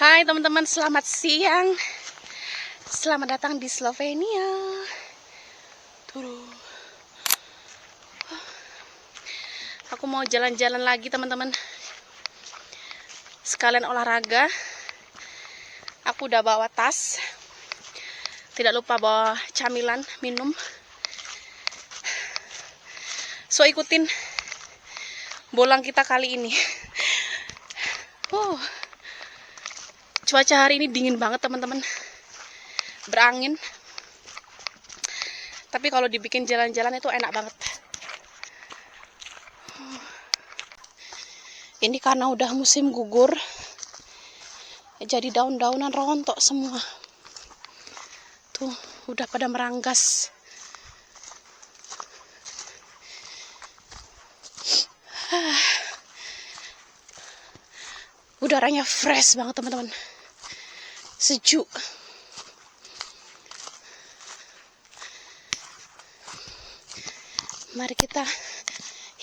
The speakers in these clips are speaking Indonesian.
Hai teman-teman, selamat siang. Selamat datang di Slovenia. Tuh. Aku mau jalan-jalan lagi teman-teman. Sekalian olahraga. Aku udah bawa tas. Tidak lupa bawa camilan, minum. So ikutin bolang kita kali ini. Cuaca hari ini dingin banget teman-teman. Berangin. Tapi kalau dibikin jalan-jalan itu enak banget. Ini karena udah musim gugur. Jadi daun-daunan rontok semua. Tuh, udah pada meranggas. Udaranya fresh banget teman-teman. Sejuk. Mari kita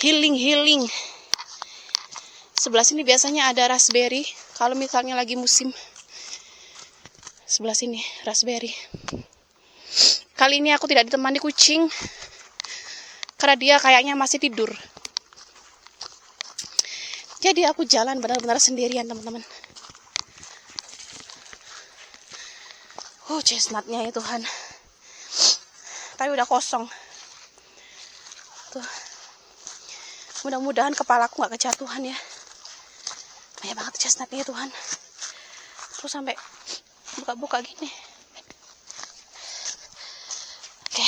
healing. Sebelah sini biasanya ada raspberry. Kalau misalnya lagi musim. Sebelah sini raspberry. Kali ini aku tidak ditemani kucing. Karena dia kayaknya masih tidur. Jadi aku jalan benar-benar sendirian teman-teman. Chestnutnya ya Tuhan. Tapi udah kosong. Tuh. Mudah-mudahan kepalaku gak kejatuhan ya. Banyak banget chestnutnya ya Tuhan. Terus sampai buka-buka gini. Oke.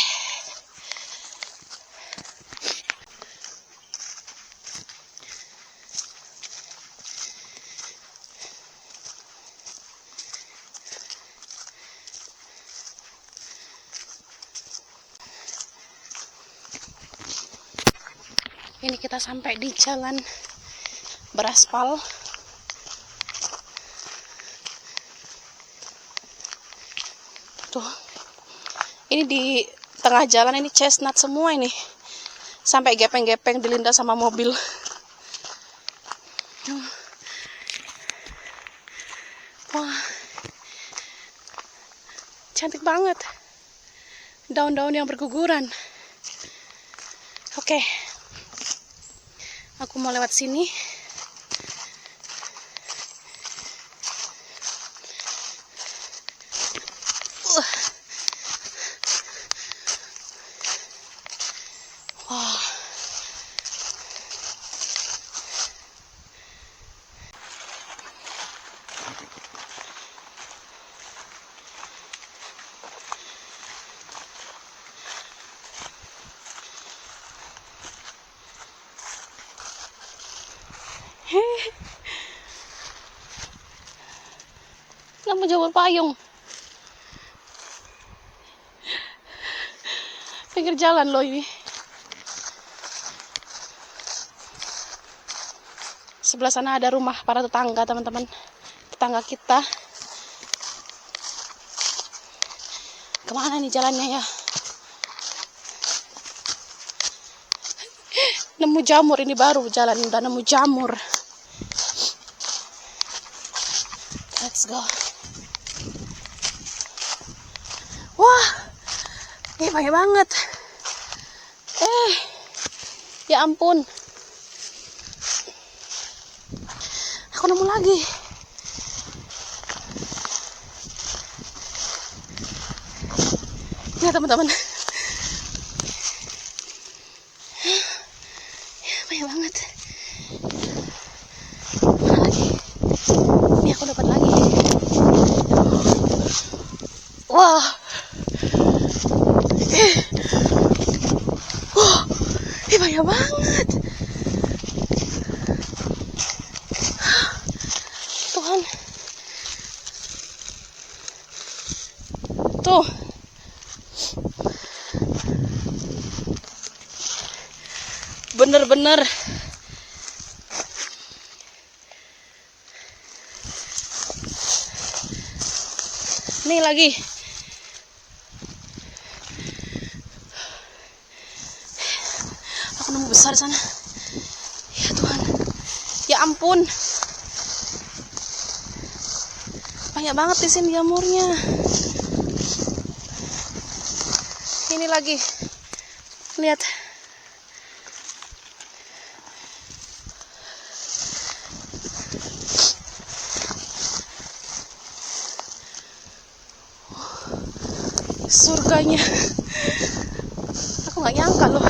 Ini kita sampai di jalan beraspal. Tuh. Ini di tengah jalan ini chestnut semua ini. Sampai gepeng-gepeng dilindas sama mobil. Wah. Cantik banget. Daun-daun yang berguguran. Oke. Aku mau lewat sini. Wah. Nggak mau jawab payung. Pinggir jalan loh ini. Sebelah sana ada rumah para tetangga teman-teman. Tetangga kita. Kemana nih jalannya ya? Nemu jamur, ini baru jalan udah nemu jamur. Let's go. Wah, ini banyak banget. Ya ampun. Aku nemu lagi. Ya teman-teman. Banyak banget. Mana lagi? Ini aku dapat lagi. Wah. Ini banyak banget. Tuhan. Tuh. Bener-bener nih lagi aku nemu besar sana. Ya Tuhan, ya ampun. Banyak banget di sini jamurnya. Ini lagi. Lihat. Surganya. Aku nggak nyangka loh.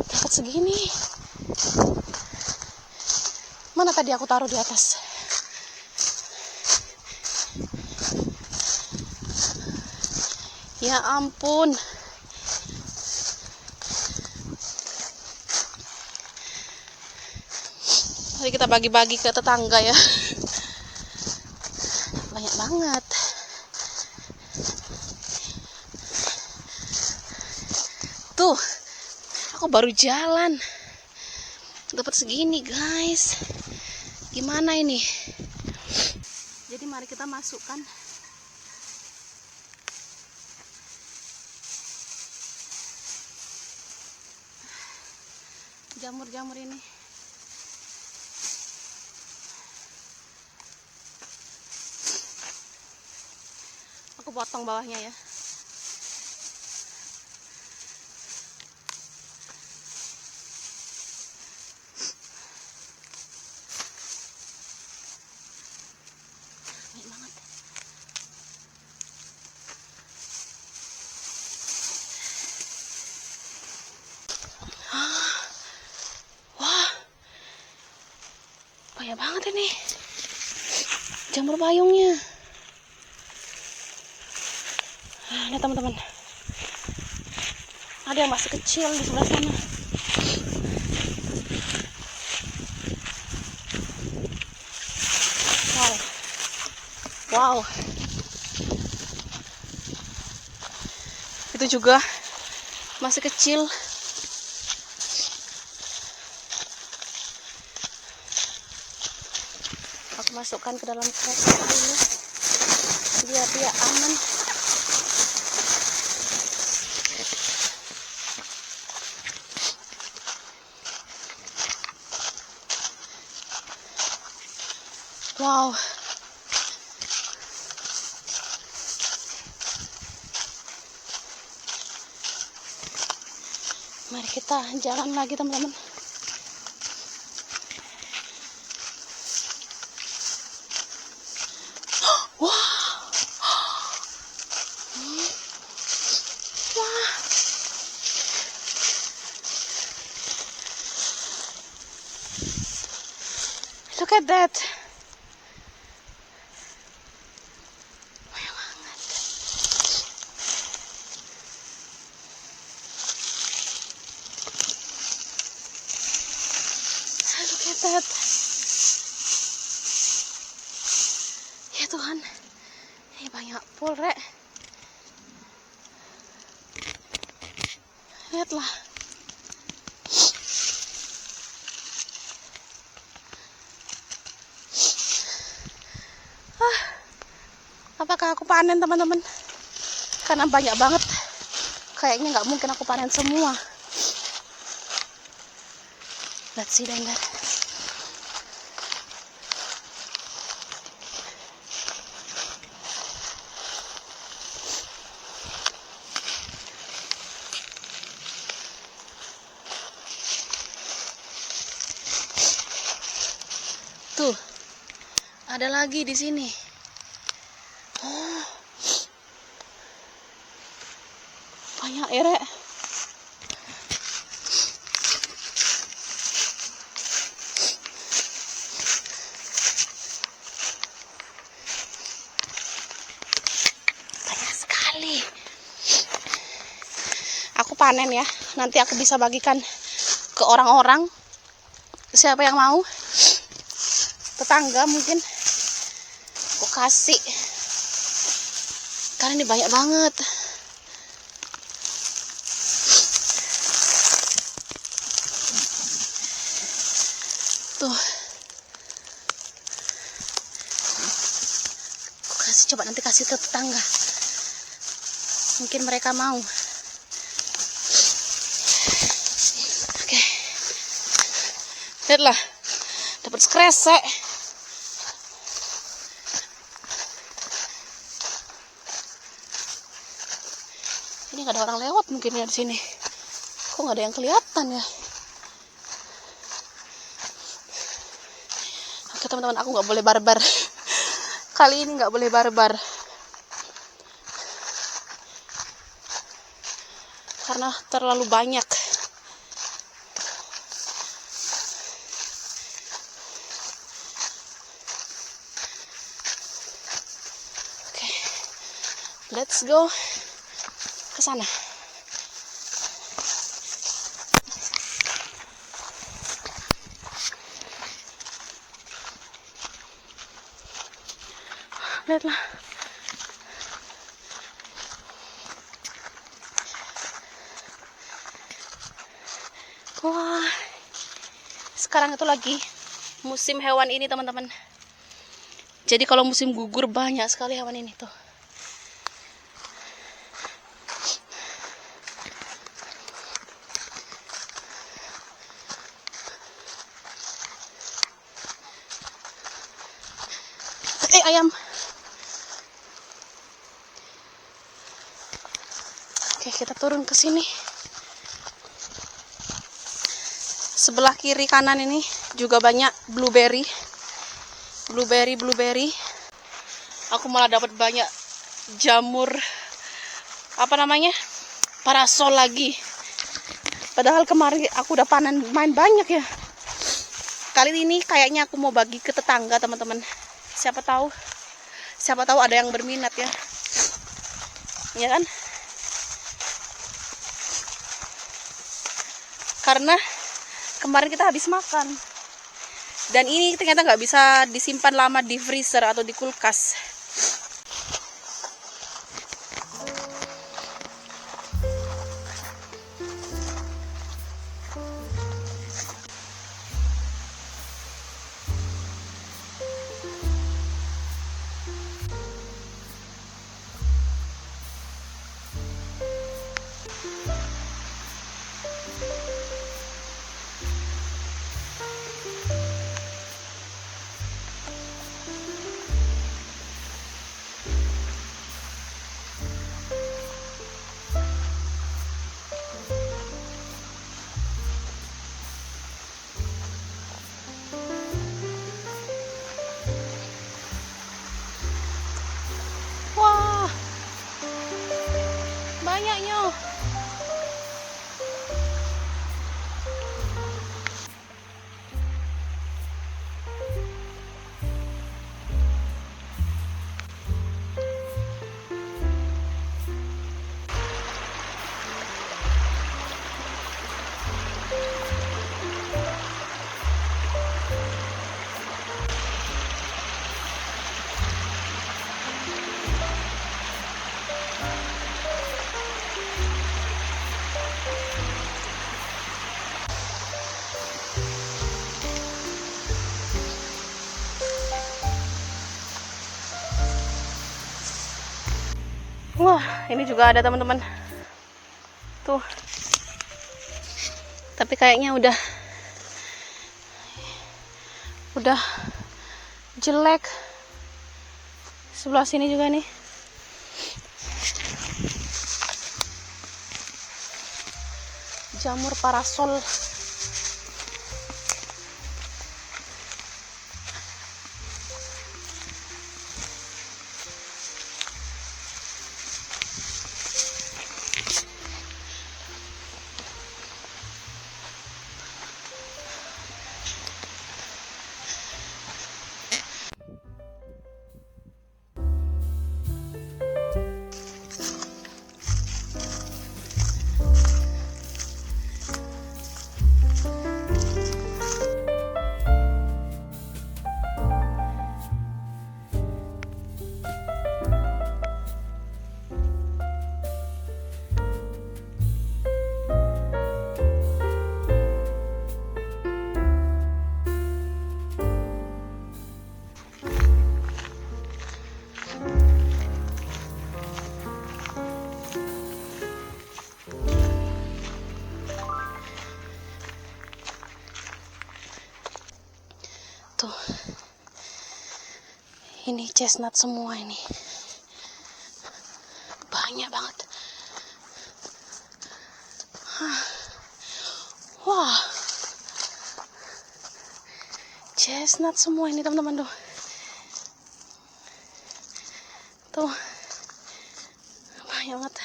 Dapat segini. Mana tadi aku taruh di atas? Ya ampun. Mari kita bagi-bagi ke tetangga ya. Banyak banget. Tuh, aku baru jalan. Dapat segini, guys. Gimana ini? Jadi mari kita masukkan jamur-jamur ini. Aku potong bawahnya ya. Banyak banget. Wah, banyak banget ini jamur payungnya. Lihat teman-teman, ada yang masih kecil di sebelah sana. Wow, itu juga masih kecil. Aku masukkan ke dalam kresek dulu biar dia aman. Wow, mari kita jalan lagi teman-teman. Wah, wah, look at that. That. Ya Tuhan, ini banyak pul, Rek. Lihatlah. Apakah aku panen teman-teman? Karena banyak banget. Kayaknya nggak mungkin aku panen semua. Let's see then. Tuh, ada lagi di sini. Oh, banyak ya, Rek. Banyak sekali. Aku panen ya. Nanti aku bisa bagikan ke orang-orang. Siapa yang mau? Tetangga mungkin aku kasih, karena ini banyak banget. Tuh, aku kasih, coba nanti kasih ke tetangga, mungkin mereka mau. Oke, lihatlah, dapat skresek. nggak ada orang lewat mungkin ya di sini. Kok nggak ada yang kelihatan ya? Oke teman-teman, aku nggak boleh barbar. Kali ini nggak boleh barbar. Karena terlalu banyak. Oke, let's go ke sana. Lihatlah. Wah, sekarang itu lagi musim hewan ini teman-teman. Jadi kalau musim gugur banyak sekali hewan ini tuh. Ayam. Oke, kita turun ke sini. Sebelah kiri kanan ini juga banyak blueberry. Blueberry. Aku malah dapat banyak jamur, apa namanya, parasol lagi. Padahal kemarin aku udah main banyak ya. Kali ini kayaknya aku mau bagi ke tetangga teman-teman. Siapa tahu ada yang berminat ya. Ya kan? Karena kemarin kita habis makan. Dan ini ternyata nggak bisa disimpan lama di freezer atau di kulkas. Wah, banyaknya. Wah, ini juga ada teman-teman. Tuh. Tapi kayaknya udah jelek. Sebelah sini juga nih. Jamur parasol. Tuh. Ini chestnut semua ini. Banyak banget. Wah, chestnut semua ini teman-teman tuh. Tuh, banyak banget.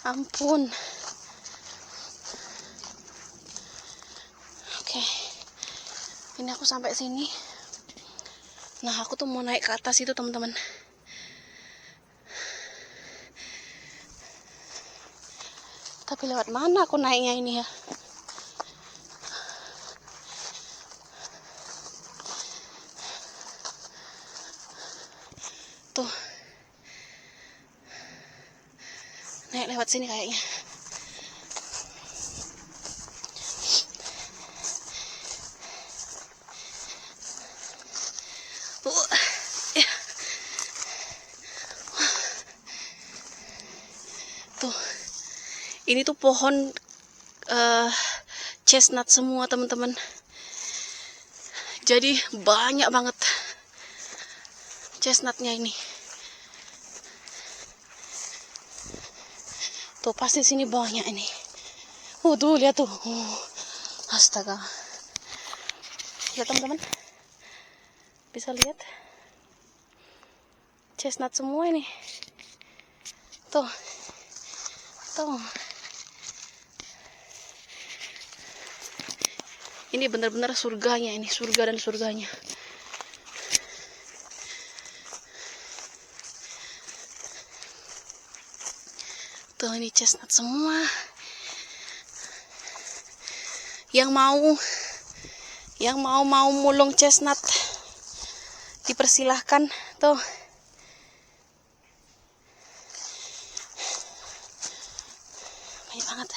Ampun. Oke, ini aku sampai sini. Nah, aku tuh mau naik ke atas itu teman-teman. Tapi lewat mana aku naiknya ini ya? Tuh, naik lewat sini kayaknya. Ya. Tuh, ini tuh pohon chestnut semua teman-teman. Jadi banyak banget chestnutnya ini. Tuh pasti sini banyak ini. Tuh lihat tuh. Astaga. Ya teman-teman, bisa lihat chestnut semua ini. Tuh, tuh. Ini benar-benar surganya ini, surga dan surganya. Tuh ini chestnut semua. Yang mau mulung chestnut dipersilahkan tuh. Banyak banget.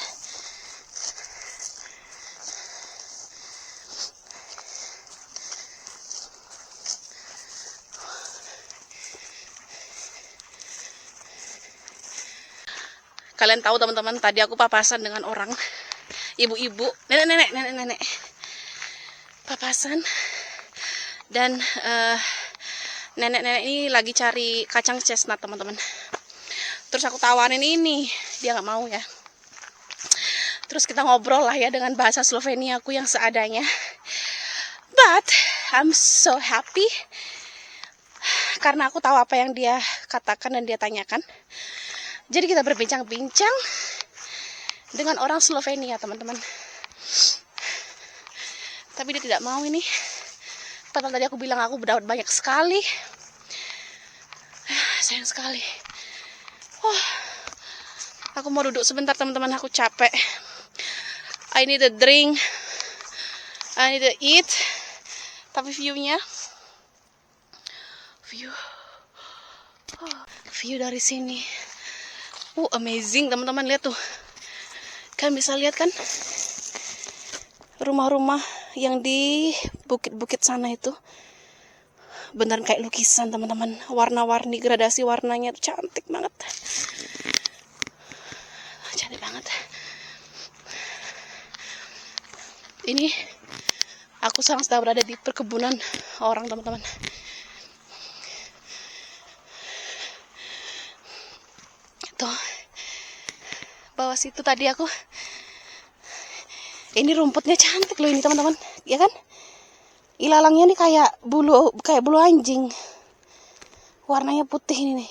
Kalian tahu teman-teman, tadi aku papasan dengan orang, ibu-ibu, nenek-nenek, papasan, dan nenek-nenek ini lagi cari kacang chestnut teman-teman. Terus aku tawarin ini, dia nggak mau ya. Terus kita ngobrol lah ya dengan bahasa Slovenia aku yang seadanya. But I'm so happy karena aku tahu apa yang dia katakan dan dia tanyakan. Jadi kita berbincang-bincang dengan orang Slovenia teman-teman. Tapi dia tidak mau ini. Padahal tadi aku bilang aku dapat banyak sekali. Sayang sekali. Aku mau duduk sebentar teman-teman, aku capek. I need a drink. I need to eat. Tapi view-nya, view dari sini, amazing teman-teman. Lihat tuh, kalian bisa lihat kan rumah-rumah yang di bukit-bukit sana itu, beneran kayak lukisan teman-teman. Warna-warni, gradasi warnanya tuh cantik banget, cantik banget. Ini aku sekarang sedang berada di perkebunan orang teman-teman. Tuh, bawah situ tadi aku. Ini rumputnya cantik loh ini teman-teman, ya kan? Ilalangnya nih kayak bulu anjing. Warnanya putih ini nih.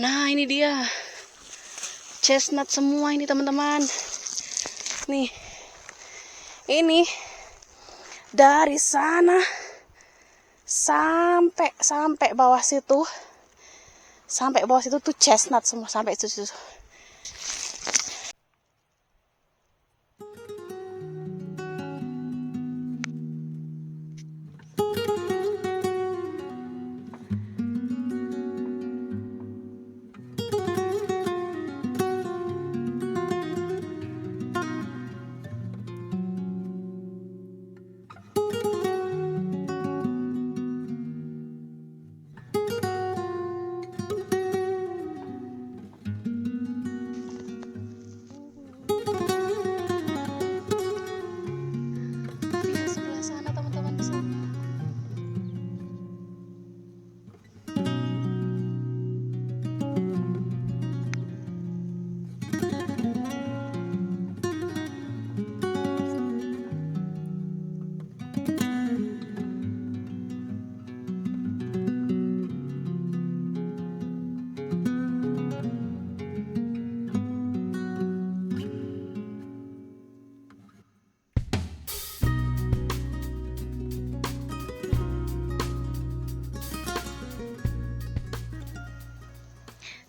Nah, ini dia. Chestnut semua ini teman-teman. Nih. Ini dari sana sampai bawah situ. Sampai bawah situ tuh chestnut semua, sampai itu.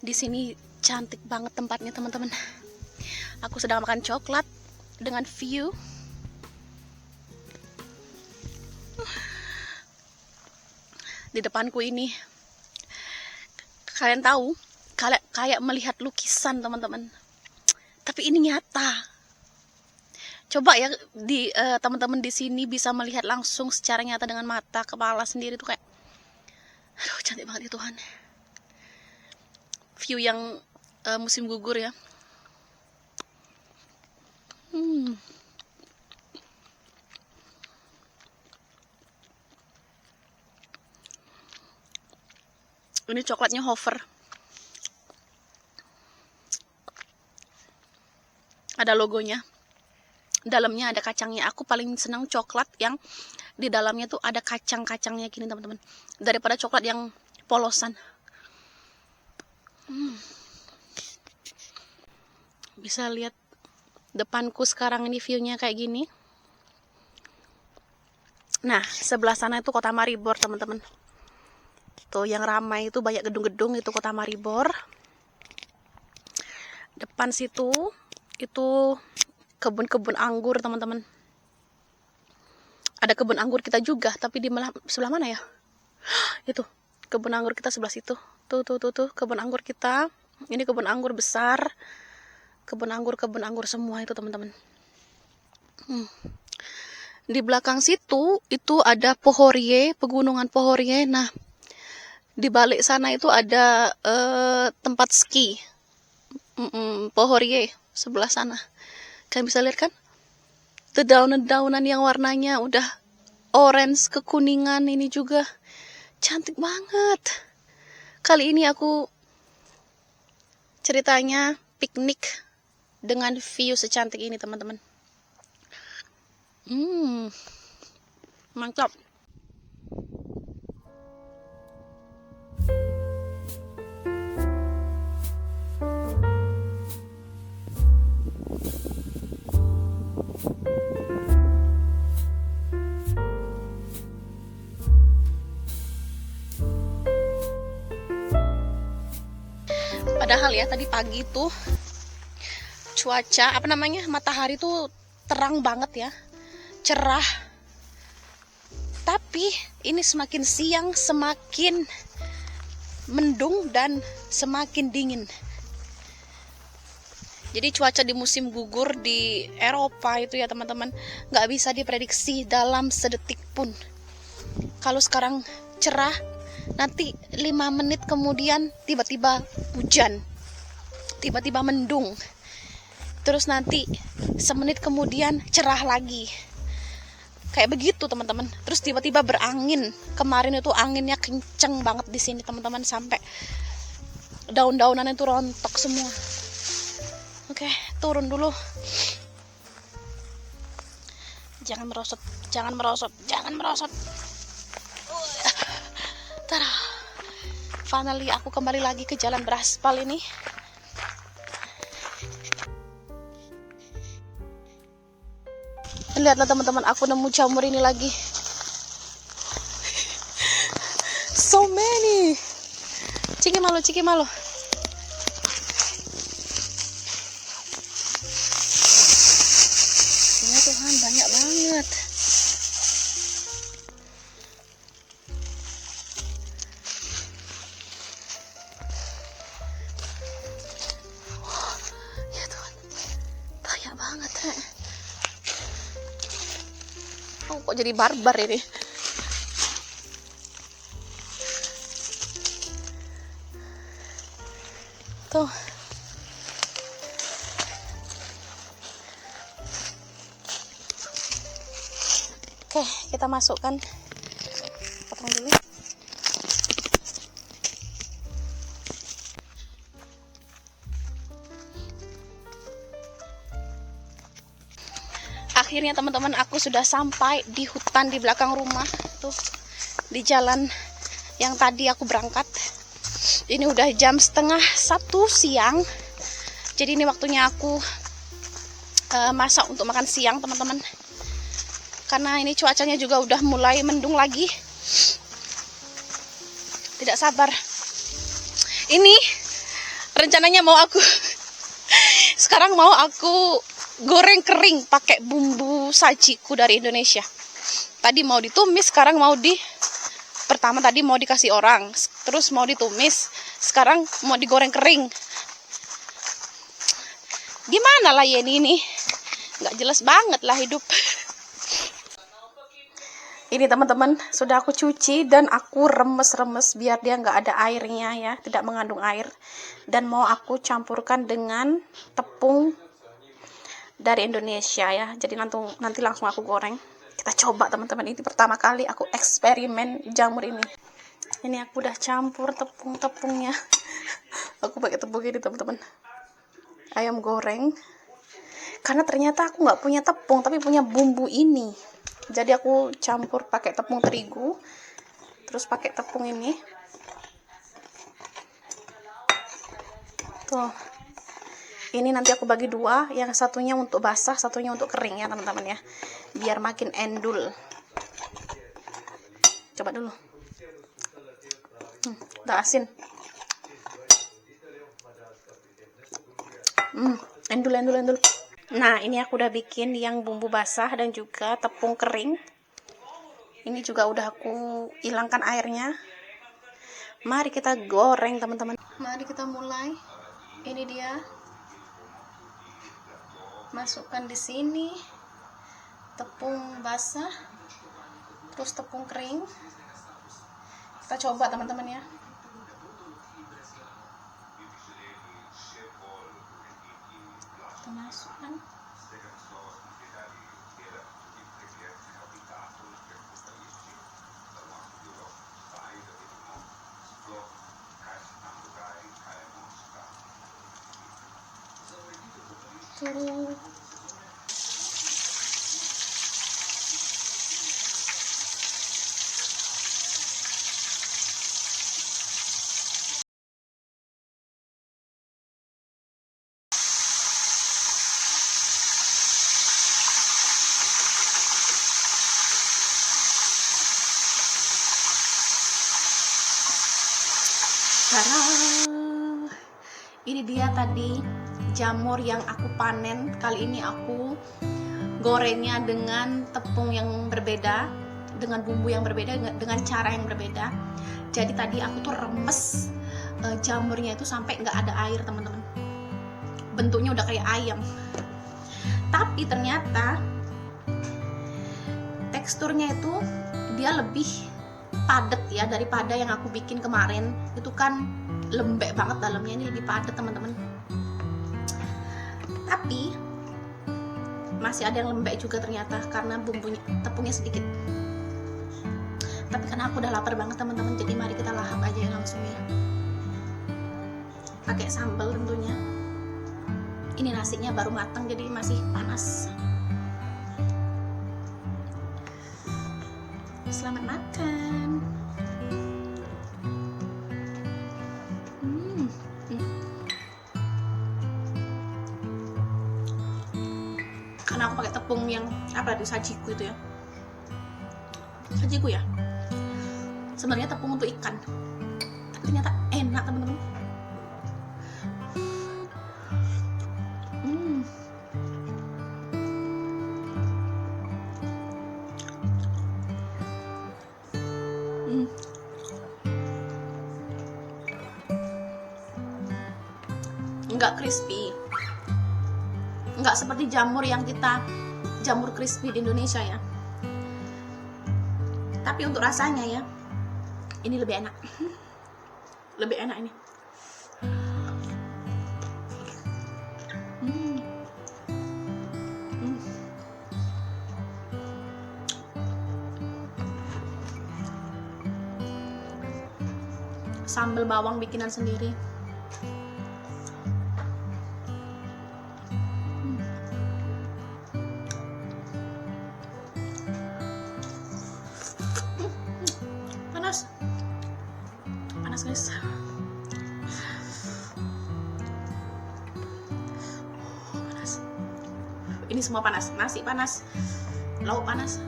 Di sini cantik banget tempatnya teman-teman. Aku sedang makan coklat dengan view. Di depanku ini, kalian tahu, kayak melihat lukisan teman-teman. Tapi ini nyata. Coba ya teman-teman di sini bisa melihat langsung secara nyata dengan mata kepala sendiri tuh kayak, aduh cantik banget ya Tuhan. View yang musim gugur ya. Ini coklatnya Hofer. Ada logonya. Dalamnya ada kacangnya. Aku paling senang coklat yang di dalamnya tuh ada kacang-kacangnya gini teman-teman, daripada coklat yang polosan. Bisa lihat depanku sekarang ini view-nya kayak gini. Nah, sebelah sana itu Kota Maribor, teman-teman. Tuh yang ramai itu banyak gedung-gedung, itu Kota Maribor. Depan situ itu kebun-kebun anggur, teman-teman. Ada kebun anggur kita juga, tapi di sebelah mana ya? Itu kebun anggur kita sebelah situ. Tuh kebun anggur kita. Ini kebun anggur besar. Kebun anggur semua itu teman-teman. Di belakang situ itu ada Pohorye, pegunungan Pohorye. Nah, di balik sana itu ada tempat ski. Pohorye sebelah sana. Kalian bisa lihat kan? Dedaunan-dedaunan yang warnanya udah orange kekuningan ini juga cantik banget. Kali ini aku ceritanya piknik dengan view secantik ini teman-teman. Mantap. Padahal ya tadi pagi tuh cuaca matahari tuh terang banget ya, cerah. Tapi ini semakin siang semakin mendung dan semakin dingin. Jadi cuaca di musim gugur di Eropa itu ya teman-teman nggak bisa diprediksi dalam sedetik pun. Kalau sekarang cerah, nanti 5 menit kemudian tiba-tiba hujan, tiba-tiba mendung, terus nanti semenit kemudian cerah lagi, kayak begitu teman-teman. Terus tiba-tiba berangin. Kemarin itu anginnya kenceng banget di sini teman-teman, sampai daun-daunan itu rontok semua. Oke, turun dulu. Jangan merosot. Tara. Finally aku kembali lagi ke jalan beraspal ini. Lihatlah teman-teman, aku nemu jamur ini lagi. So many. Ciki malu. Ya Tuhan, banyak banget. Ya Tuhan, banyak banget. Oh, kok jadi barbar ini? Tuh. Oke, kita masukkan. Potong dulu. Akhirnya teman-teman, aku sudah sampai di hutan di belakang rumah. Tuh, di jalan yang tadi aku berangkat. Ini udah jam 12:30 siang. Jadi ini waktunya aku masak untuk makan siang teman-teman. Karena ini cuacanya juga udah mulai mendung lagi. Tidak sabar. Ini Rencananya mau aku sekarang mau aku goreng kering pakai bumbu sajiku dari Indonesia. Tadi mau ditumis, sekarang pertama tadi mau dikasih orang, terus mau ditumis, sekarang mau digoreng kering. Gimana lah ya ini? Nggak jelas banget lah hidup. Ini teman-teman, sudah aku cuci dan aku remes-remes biar dia nggak ada airnya ya, tidak mengandung air. Dan mau aku campurkan dengan tepung dari Indonesia ya. Jadi nanti langsung aku goreng. Kita coba teman-teman, ini pertama kali aku eksperimen jamur ini. Ini aku udah campur tepung-tepungnya. Aku pakai tepung ini teman-teman. Ayam goreng. Karena ternyata aku nggak punya tepung, tapi punya bumbu ini. Jadi aku campur pakai tepung terigu, terus pakai tepung ini. Tuh. Ini nanti aku bagi dua, yang satunya untuk basah, satunya untuk kering ya teman-teman ya. Biar makin endul. Coba dulu. Udah asin. Endul. Nah, ini aku udah bikin yang bumbu basah dan juga tepung kering. Ini juga udah aku hilangkan airnya. Mari kita goreng, teman-teman. Mari kita mulai. Ini dia. Masukkan di sini tepung basah, terus tepung kering. Kita coba, teman-teman ya. Kita masukkan. Tuh. Tada! Ini dia tadi jamur yang aku panen. Kali ini aku gorengnya dengan tepung yang berbeda, dengan bumbu yang berbeda, dengan cara yang berbeda. Jadi tadi aku tuh remes jamurnya itu sampai nggak ada air, teman-teman. Bentuknya udah kayak ayam. Tapi ternyata teksturnya itu dia lebih padat ya daripada yang aku bikin kemarin. Itu kan lembek banget dalamnya, ini lebih padat teman-teman. Tapi masih ada yang lembek juga ternyata karena tepungnya sedikit. Tapi karena aku udah lapar banget teman-teman, jadi mari kita lahap aja ya langsung ya. Pakai sambal tentunya. Ini nasinya baru matang jadi masih panas. Selamat makan. Karena aku pakai tepung yang di sajiku itu ya. Sajiku ya. Sebenarnya tepung untuk ikan. Tapi ternyata enak teman-teman. Enggak crispy, enggak seperti jamur crispy di Indonesia ya. Tapi untuk rasanya ya, ini lebih enak. Lebih enak ini. Sambal bawang bikinan sendiri. Panas guys. Panas. Ini semua panas. Nasi panas, lauk panas.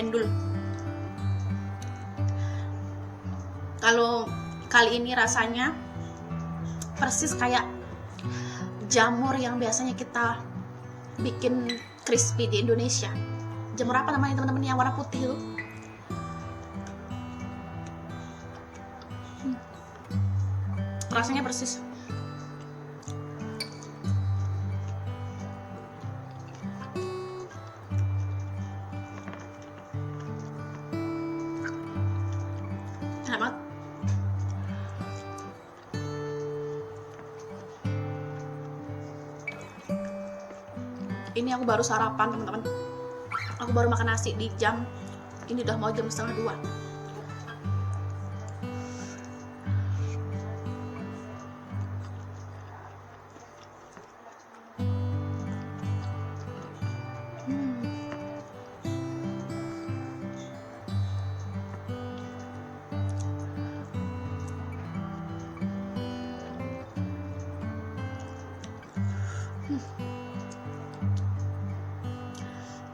endul. Kalau kali ini rasanya persis kayak jamur yang biasanya kita bikin crispy di Indonesia. Jamur apa namanya teman-teman yang warna putih itu? Rasanya persis. Enak banget. Ini aku baru sarapan teman-teman. Aku baru makan nasi di jam ini, udah mau jam 1:30.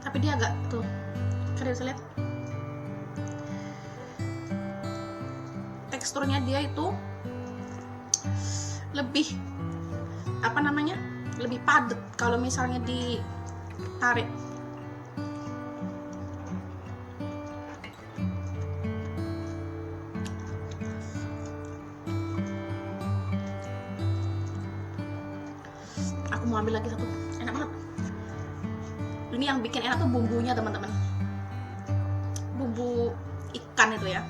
Tapi dia agak tuh, kalian bisa lihat teksturnya, dia itu lebih apa namanya, lebih padat kalau misalnya ditarik. Aku mau ambil lagi satu, enak banget. Ini yang bikin enak tuh bumbunya teman-teman, bumbu ikan itu ya.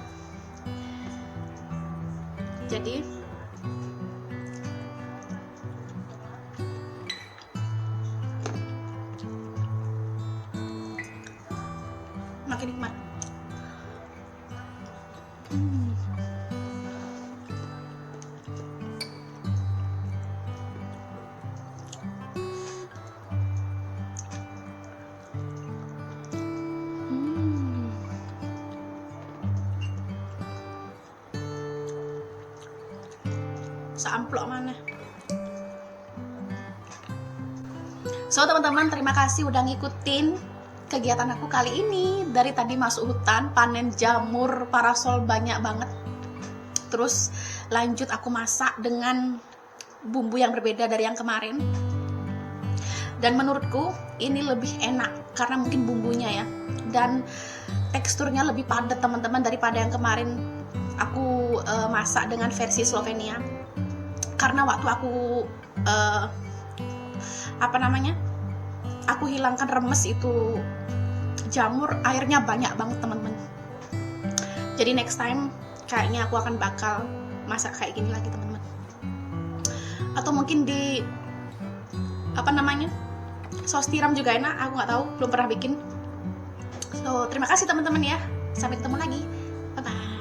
Jadi makin nikmat. Seamplok mana. So teman-teman, terima kasih udah ngikutin kegiatan aku kali ini. Dari tadi masuk hutan, panen jamur parasol banyak banget. Terus lanjut aku masak dengan bumbu yang berbeda dari yang kemarin. Dan menurutku ini lebih enak karena mungkin bumbunya ya. Dan teksturnya lebih padat teman-teman daripada yang kemarin aku masak dengan versi Slovenia. Karena waktu aku aku hilangkan remes itu jamur, airnya banyak banget teman-teman. Jadi next time kayaknya aku akan bakal masak kayak gini lagi teman-teman. Atau mungkin di saus tiram juga enak, aku nggak tahu, belum pernah bikin. So terima kasih teman-teman ya, sampai ketemu lagi, bye bye.